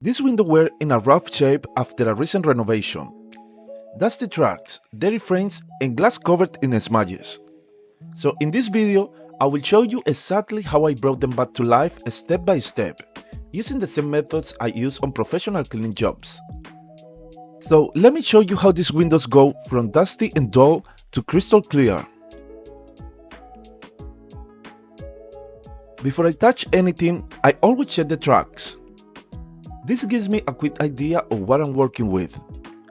This window were in a rough shape after a recent renovation. Dusty tracks, dirty frames and glass covered in smudges. So in this video, I will show you exactly how I brought them back to life step by step, using the same methods I use on professional cleaning jobs. So let me show you how these windows go from dusty and dull to crystal clear. Before I touch anything, I always check the tracks. This gives me a quick idea of what I'm working with,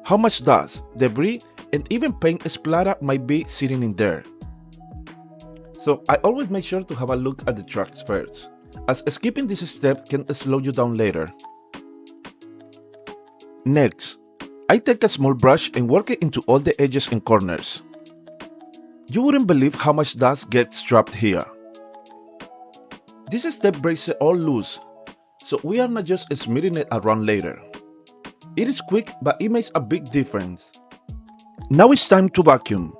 how much dust, debris, and even paint splatter might be sitting in there. So I always make sure to have a look at the tracks first, as skipping this step can slow you down later. Next, I take a small brush and work it into all the edges and corners. You wouldn't believe how much dust gets trapped here. This step breaks it all loose, so we are not just smearing it around later. It is quick, but it makes a big difference. Now it's time to vacuum.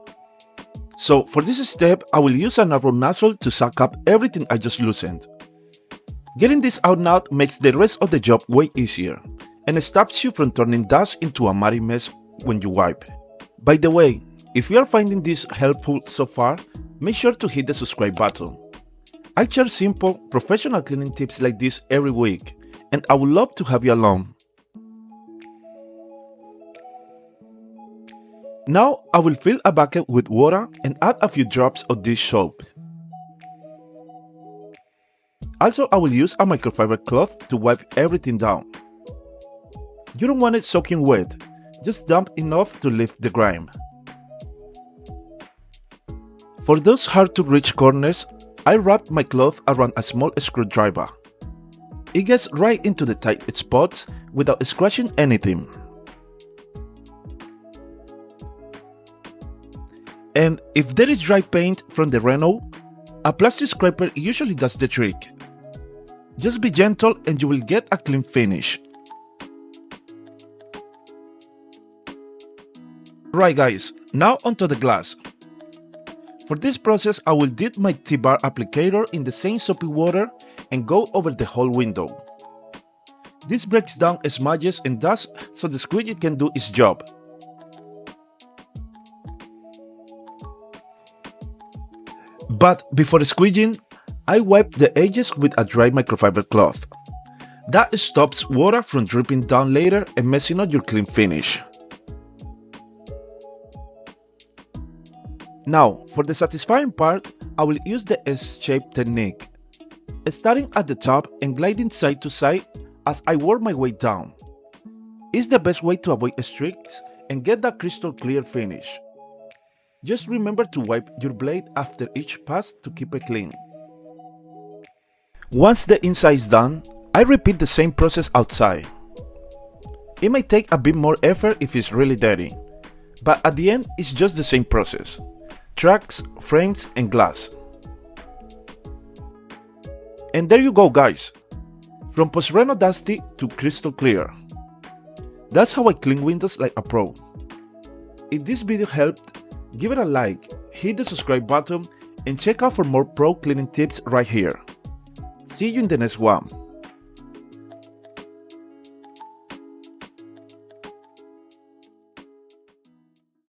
So for this step, I will use a narrow nozzle to suck up everything I just loosened. Getting this out now makes the rest of the job way easier, and it stops you from turning dust into a muddy mess when you wipe. By the way, if you are finding this helpful so far, make sure to hit the subscribe button. I share simple, professional cleaning tips like this every week, and I would love to have you along. Now I will fill a bucket with water and add a few drops of dish soap. Also, I will use a microfiber cloth to wipe everything down. You don't want it soaking wet, just damp enough to lift the grime. For those hard to reach corners, I wrap my cloth around a small screwdriver. It gets right into the tight spots without scratching anything. And if there is dry paint from the reno, a plastic scraper usually does the trick. Just be gentle and you will get a clean finish. Right guys, now onto the glass. For this process, I will dip my T-bar applicator in the same soapy water and go over the whole window. This breaks down smudges and dust so the squeegee can do its job. But before squeegeeing, I wipe the edges with a dry microfiber cloth. That stops water from dripping down later and messing up your clean finish. Now, for the satisfying part, I will use the S-shape technique, starting at the top and gliding side to side as I work my way down. It's the best way to avoid streaks and get that crystal clear finish. Just remember to wipe your blade after each pass to keep it clean. Once the inside is done, I repeat the same process outside. It may take a bit more effort if it's really dirty, but at the end it's just the same process. Tracks, frames and glass. And there you go guys, from post-reno dusty to crystal clear. That's how I clean windows like a pro. If this video helped, give it a like, hit the subscribe button and check out for more pro cleaning tips right here. See you in the next one.